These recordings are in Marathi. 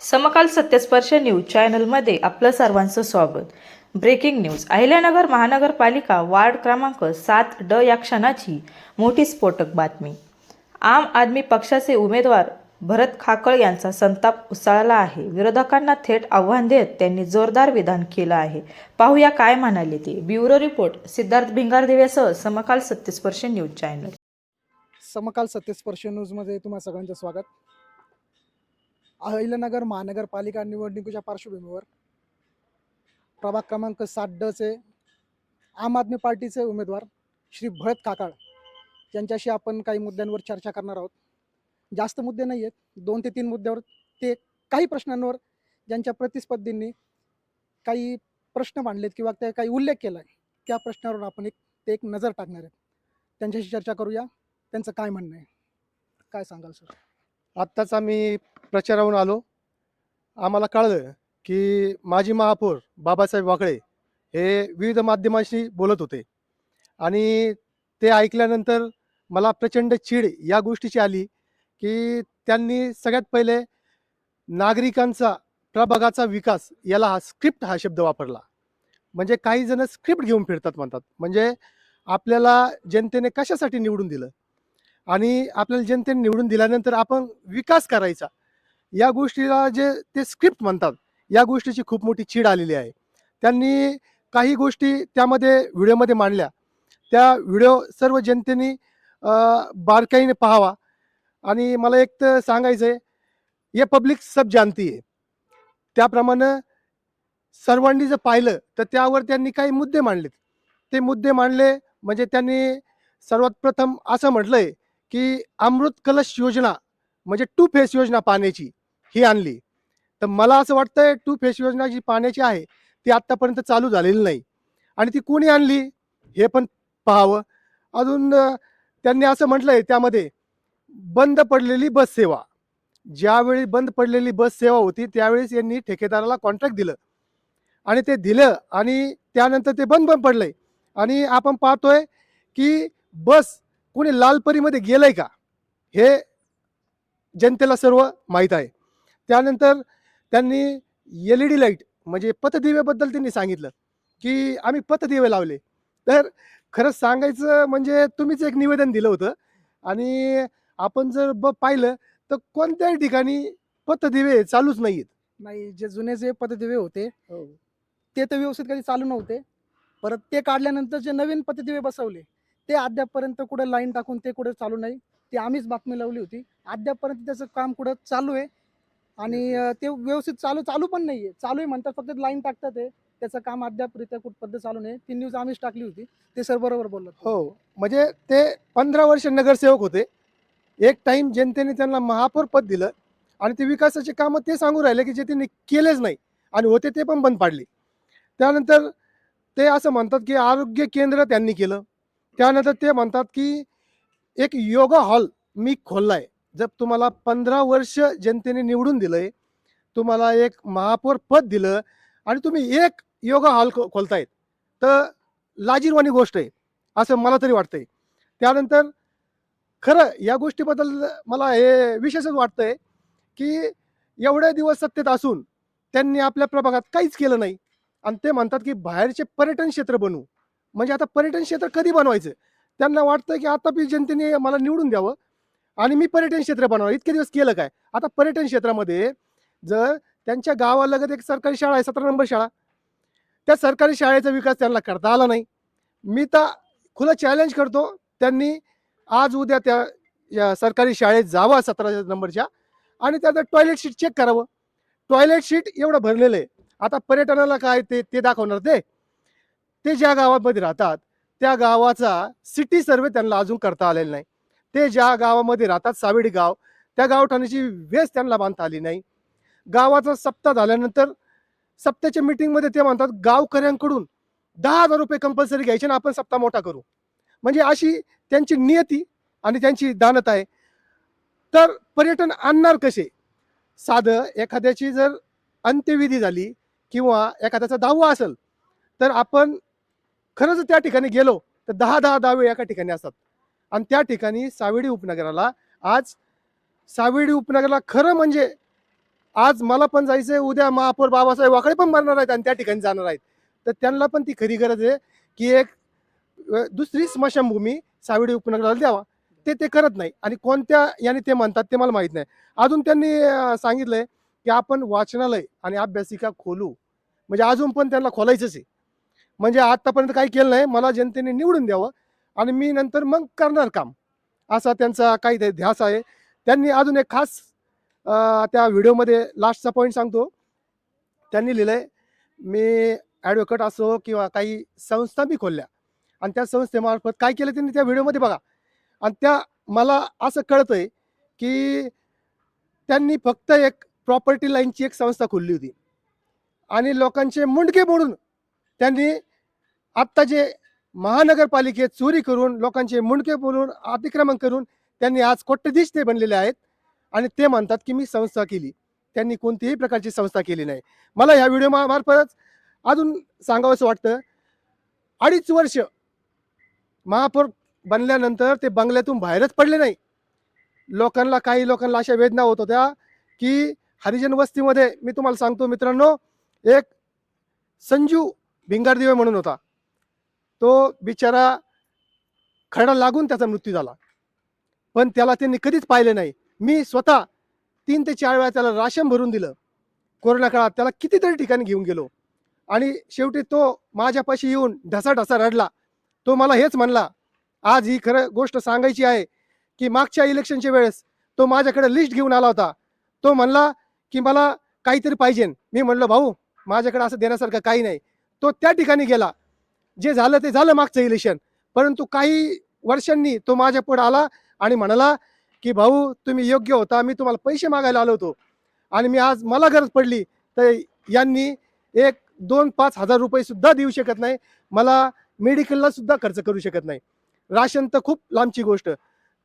समकाल सत्यस्पर्श न्यूज चॅनलमध्ये आपलं सर्वांचं स्वागत. Breaking news. अहिल्यानगर महानगरपालिका वार्ड क्रमांक 7D या क्षणाची मोठी स्फोटक बातमी. आम आदमी पक्षाचे उमेदवार भरत खाकळ यांचा संताप उसळला आहे. विरोधकांना थेट आव्हान देत त्यांनी जोरदार विधान केलं आहे. पाहूया काय म्हणाले ते. ब्युरो रिपोर्ट सिद्धार्थ भिंगारदेवेसह समकाल सत्यस्पर्श न्यूज चॅनल. समकाल सत्यस्पर्श न्यूजमध्ये तुम्हा सगळ्यांचं स्वागत. अहिल्यानगर महानगरपालिका निवडणुकीच्या पार्श्वभूमीवर प्रभाग क्रमांक 7D आम आदमी पार्टीचे उमेदवार श्री भरत खाकळ यांच्याशी आपण काही मुद्द्यांवर चर्चा करणार आहोत. जास्त मुद्दे नाही आहेत, 2 ते 3 मुद्द्यावर ते काही प्रश्नांवर ज्यांच्या प्रतिस्पर्धींनी काही प्रश्न मांडलेत किंवा ते काही उल्लेख केला आहे त्या प्रश्नावर आपण एक नजर टाकणार आहेत. त्यांच्याशी चर्चा करूया. त्यांचं काय म्हणणं आहे, काय सांगाल सर? आत्ताच आम्ही प्रचाराहून आलो. आम्हाला कळलं की माजी महापौर बाबासाहेब वाकळे हे विविध माध्यमांशी बोलत होते आणि ते ऐकल्यानंतर मला प्रचंड चीड या गोष्टीची आली की त्यांनी सगळ्यात पहिले नागरिकांचा प्रभागाचा विकास याला हा शब्द वापरला. म्हणजे काही जण स्क्रिप्ट घेऊन फिरतात म्हणतात, म्हणजे आपल्याला जनतेने कशासाठी निवडून दिलं आणि आपल्याला जनतेने निवडून दिल्यानंतर आपण विकास करायचा, या गोष्टीला जे ते स्क्रिप्ट म्हणतात, या गोष्टीची खूप मोठी चीड आलेली आहे. त्यांनी काही गोष्टी त्यामध्ये व्हिडिओमध्ये मांडल्या. त्या व्हिडिओ सर्व जनतेने बारकाईने पाहावा. आणि मला एक तर सांगायचं आहे, हे पब्लिक सब जानती आहे. त्याप्रमाणे सर्वांनी जर पाहिलं तर त्यावर त्यांनी काही मुद्दे मांडलेत. ते मुद्दे मांडले म्हणजे त्यांनी सर्वात प्रथम असं म्हटलंय की अमृत कलश योजना म्हणजे 2 फेस योजना पाण्याची ही आणली. तर मला असं वाटतंय 2 फेस योजना जी पाण्याची आहे ती आत्तापर्यंत चालू झालेली नाही आणि ती कोणी आणली हे पण पाहावं. अजून त्यांनी असं म्हटलंय त्यामध्ये बंद पडलेली बस सेवा, ज्यावेळी बंद पडलेली बस सेवा होती त्यावेळेस यांनी ठेकेदाराला कॉन्ट्रॅक्ट दिलं आणि ते दिलं आणि त्यानंतर ते बंद पडलंय आणि आपण पाहतोय की बस कोणी लालपरीमध्ये गेलंय का हे जनतेला सर्व माहीत आहे. त्यानंतर त्यांनी LED लाईट म्हणजे पथदिव्याबद्दल त्यांनी सांगितलं की आम्ही पथदिवे लावले. तर खरंच सांगायचं म्हणजे तुम्हीच एक निवेदन दिलं होतं आणि आपण जर पाहिलं तर कोणत्याही ठिकाणी पथदिवे चालूच नाहीत. नाही, जे पथदिवे होते ते तर व्यवस्थित कधी चालू नव्हते. परत ते काढल्यानंतर जे नवीन पथदिवे बसवले ते अद्यापपर्यंत कुठे लाईन टाकून ते कुठे चालू नाही. ती आम्हीच बातमी लावली होती. अद्यापपर्यंत त्याचं काम कुठं चालू आहे आणि ते व्यवस्थित चालू पण नाहीये. चालू आहे म्हणतात, फक्त लाईन टाकतात आहे. त्याचं काम अद्यापरित्या कुठपर्यंत चालू नाही. ती न्यूज आम्हीच टाकली होती. ते सर बरोबर बोललात. हो, म्हणजे ते 15 वर्ष नगरसेवक होते. एक टाइम जनतेने त्यांना महापौर पद दिलं आणि ते विकासाचे कामं ते सांगू राहिले की जे त्यांनी केलेच नाही आणि होते ते पण बंद पाडले. त्यानंतर ते असं म्हणतात की आरोग्य केंद्र त्यांनी केलं. त्यानंतर ते म्हणतात की एक योगा हॉल मी खोललाय. जर तुम्हाला 15 वर्ष जनतेने निवडून दिलंय, तुम्हाला एक महापौर पद दिलं आणि तुम्ही एक योगा हॉल खोलतायत, तर लाजिरवाणी गोष्ट आहे असं मला तरी वाटतंय. त्यानंतर खरं या गोष्टीबद्दल मला हे विशेषच वाटतंय की एवढे दिवस सत्तेत असून त्यांनी आपल्या प्रभागात काहीच केलं नाही आणि ते म्हणतात की बाहेरचे पर्यटन क्षेत्र बनवू. म्हणजे आता पर्यटन क्षेत्र कधी बनवायचं? त्यांना वाटतं की आता बी जनतेने मला निवडून द्यावं आणि मी पर्यटन क्षेत्र बनवावं. इतके दिवस केलं काय? आता पर्यटन क्षेत्रामध्ये जर त्यांच्या गावालगत एक सरकारी शाळा आहे, 17 नंबर शाळा, त्या सरकारी शाळेचा विकास त्यांना करता आला नाही. मी तर खुलं चॅलेंज करतो, त्यांनी आज उद्या त्या या सरकारी शाळेत जावं 17 नंबरच्या आणि त्याचं टॉयलेट शीट चेक करावं. टॉयलेट शीट एवढं भरलेलं आहे. आता पर्यटनाला काय ते दाखवणार ते ज्या गावामध्ये राहतात त्या गावाचा सिटी सर्वे त्यांना अजून करता आलेला नाही. ते ज्या गावामध्ये राहतात सावेडी गाव, त्या गावठाणाची वेस त्यांना बांधता आली नाही. गावाचा सप्ताह झाल्यानंतर सप्त्याच्या मीटिंगमध्ये ते म्हणतात गावकऱ्यांकडून 10,000 रुपये कंपल्सरी घ्यायचे आणि आपण सप्ताह मोठा करू. म्हणजे अशी त्यांची नियती आणि त्यांची दानत आहे. तर पर्यटन आणणार कसे? साधं एखाद्याची जर अंत्यविधी झाली किंवा एखाद्याचा दहावा असेल तर आपण खरंच त्या ठिकाणी गेलो तर 10 दहावे एका ठिकाणी असतात आणि त्या ठिकाणी सावेडी उपनगराला आज सावेडी उपनगराला खरं म्हणजे आज मला पण जायचंय, उद्या महापौर बाबासाहेब वाकळे पण मरणार आहेत आणि त्या ठिकाणी जाणार आहेत. तर त्यांना पण ती खरी गरज आहे की एक दुसरी स्मशानभूमी सावेडी उपनगराला द्यावा. ते करत नाही आणि कोणत्या याने ते म्हणतात ते मला माहित नाही. अजून त्यांनी सांगितलंय की आपण वाचनालय आणि अभ्यासिका खोलू. म्हणजे अजून पण त्यांना खोलायचंच आहे. म्हणजे आतापर्यंत काही केलं नाही. मला जनतेने निवडून द्यावं आणि मी नंतर मग करणार काम, असा त्यांचा काही ध्यास आहे. त्यांनी अजून एक खास त्या व्हिडिओमध्ये लास्टचा पॉईंट सांगतो. त्यांनी लिहिलंय, मी ॲडव्होकेट असो किंवा काही संस्था मी खोलल्या आणि त्या संस्थेमार्फत काय केलं त्यांनी त्या व्हिडिओमध्ये बघा. आणि त्या मला असं कळतंय की त्यांनी फक्त एक प्रॉपर्टी लाईनची एक संस्था खोलली होती आणि लोकांचे मुंडके मोडून त्यांनी आत्ता जे महानगरपालिकेत चोरी करून लोकांचे मुंडके बोलून अतिक्रमण करून त्यांनी आज कोट्यधीश ते बनलेले आहेत आणि ते म्हणतात की मी संस्था केली. त्यांनी कोणतीही प्रकारची संस्था केली नाही. मला ह्या व्हिडिओ मार्फत अजून सांगावंसं वाटतं, 2.5 वर्ष महापौर बनल्यानंतर ते बंगल्यातून बाहेरच पडले नाही. काही लोकांना अशा वेदना होत होत्या की हरिजन वस्तीमध्ये, मी तुम्हाला सांगतो मित्रांनो, एक संजू भिंगारदिवे म्हणून होता. तो बिचारा खरडा लागून त्याचा मृत्यू झाला, पण त्याला त्यांनी कधीच पाहिलं नाही. मी स्वतः 3 ते 4 वेळा त्याला राशन भरून दिलं. कोरोना काळात त्याला कितीतरी ठिकाणी घेऊन गेलो आणि शेवटी तो माझ्यापाशी येऊन ढसाढसा रडला. तो मला हेच म्हणला, आज ही खरं गोष्ट सांगायची आहे की मागच्या इलेक्शनच्या वेळेस तो माझ्याकडे लिस्ट घेऊन आला होता. तो म्हणला की मला काहीतरी पाहिजे. मी म्हणलं, भाऊ माझ्याकडे असं देण्यासारखं काही नाही. तो त्या ठिकाणी गेला. जे झालं ते झालं मागचं इलेक्शन, परंतु काही वर्षांनी तो माझ्या पुढे आला आणि म्हणाला की भाऊ तुम्ही योग्य होता, मी तुम्हाला पैसे मागायला आलो होतो आणि मी आज मला गरज पडली तर यांनी 1-2-5 हजार रुपये सुद्धा देऊ शकत नाही, मला मेडिकलला सुद्धा खर्च करू शकत नाही. राशन तर खूप लांबची गोष्ट.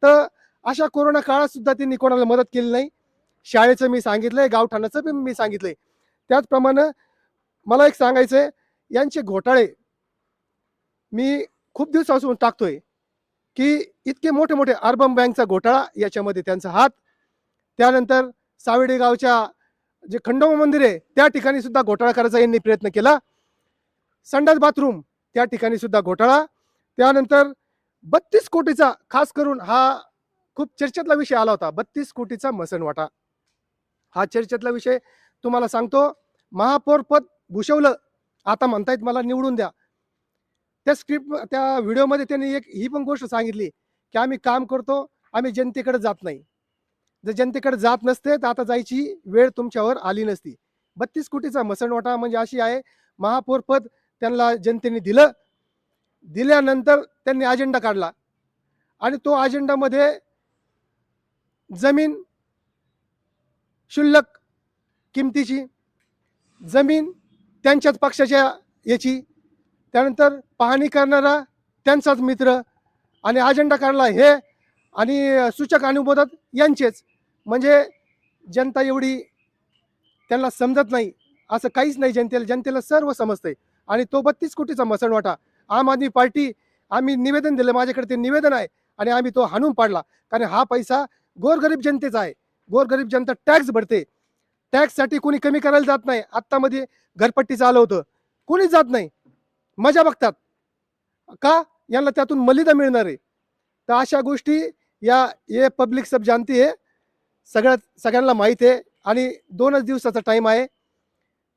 तर अशा कोरोना काळात सुद्धा त्यांनी कोणाला मदत केली नाही. शाळेचं मी सांगितलंय, गावठाणाचं पण मी सांगितलंय. त्याचप्रमाणे मला एक सांगायचंय, यांचे घोटाळे मी खूप दिवसापासून टाकतोय की इतके मोठे मोठे अर्बन बँकचा घोटाळा याच्यामध्ये त्यांचा हात. त्यानंतर सावेडी गावच्या जे खंडोबा मंदिर आहे त्या ठिकाणी सुद्धा घोटाळा करायचा यांनी प्रयत्न केला. संडास बाथरूम त्या ठिकाणी सुद्धा घोटाळा. त्यानंतर 32 कोटीचा, खास करून हा खूप चर्चेतला विषय आला होता, 32 कोटीचा मसणवाटा. हा चर्चेतला विषय तुम्हाला सांगतो. महापौर पद भूषवलं, आता म्हणतायत मला निवडून द्या. त्या व्हिडिओमध्ये त्यांनी एक ही पण गोष्ट सांगितली की आम्ही काम करतो, आम्ही जनतेकडे जात नाही. जर जनतेकडे जात नसते तर आता जायची वेळ तुमच्यावर आली नसती. 32 कोटीचा मसणवाटा म्हणजे अशी आहे, महापौर पद त्यांना जनतेने दिलं. दिल्यानंतर त्यांनी अजेंडा काढला आणि तो अजेंडामध्ये जमीन क्षुल्लक किमतीची, जमीन त्यांच्याच पक्षाच्या याची, त्यानंतर पाहणी करणारा त्यांचाच मित्र आणि अजेंडा काढला हे, आणि सूचक अनुमोदक यांचेच. म्हणजे जनता एवढी त्यांना समजत नाही असं काहीच नाही. जनतेला सर्व समजतंय. आणि तो 32 कोटीचा मसणवाटा आम आदमी पार्टी, आम्ही निवेदन दिलं, माझ्याकडे ते निवेदन आहे आणि आम्ही तो हाणून पाडला. कारण हा पैसा गोरगरीब जनतेचा आहे. गोरगरीब जनता टॅक्स भरते. टॅक्ससाठी कोणी कमी करायला जात नाही. आत्तामध्ये घरपट्टीचं आलं होतं, कोणीच जात नाही, मजा बघतात. का? यांना त्यातून मलिदा मिळणार आहे. तर अशा गोष्टी ये पब्लिक सब जानती है, सगळ्यांना माहीत आहे आणि 2च दिवसाचा टाईम आहे.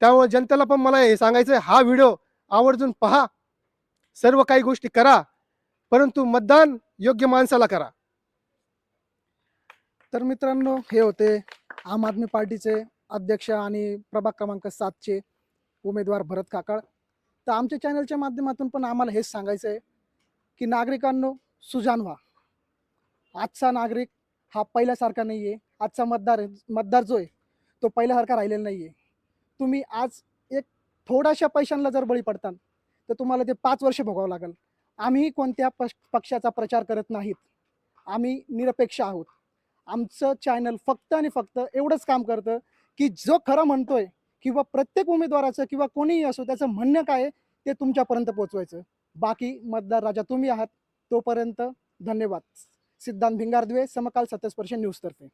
त्यामुळे जनतेला पण मला हे सांगायचं आहे, हा व्हिडिओ आवर्जून पहा, सर्व काही गोष्टी करा, परंतु मतदान योग्य माणसाला करा. तर मित्रांनो, हे होते आम आदमी पार्टीचे अध्यक्ष आणि प्रभाग क्रमांक 7चे उमेदवार भरत काकाळ. तर आमच्या चॅनलच्या माध्यमातून पण आम्हाला हेच सांगायचं आहे की नागरिकांनो, सुजाण व्हा. आजचा नागरिक हा पहिल्यासारखा नाही आहे. आजचा मतदार जो आहे तो पहिल्यासारखा राहिलेला नाही आहे. तुम्ही आज एक थोड्याशा पैशांना जर बळी पडताल तर तुम्हाला ते 5 वर्ष भोगावं लागेल. आम्ही कोणत्या पक्षाचा प्रचार करत नाहीत, आम्ही निरपेक्ष आहोत. आमचं चॅनल फक्त आणि फक्त एवढंच काम करतं की जो खरं म्हणतोय किंवा प्रत्येक उमेदवाराचं किंवा कोणीही असो त्याचं म्हणणं काय आहे ते तुमच्यापर्यंत पोहोचवायचं. बाकी मतदार राजा तुम्ही आहात. तोपर्यंत धन्यवाद. सिद्धांत भिंगारदिवे, समकाल 27% न्यूज तर्फे.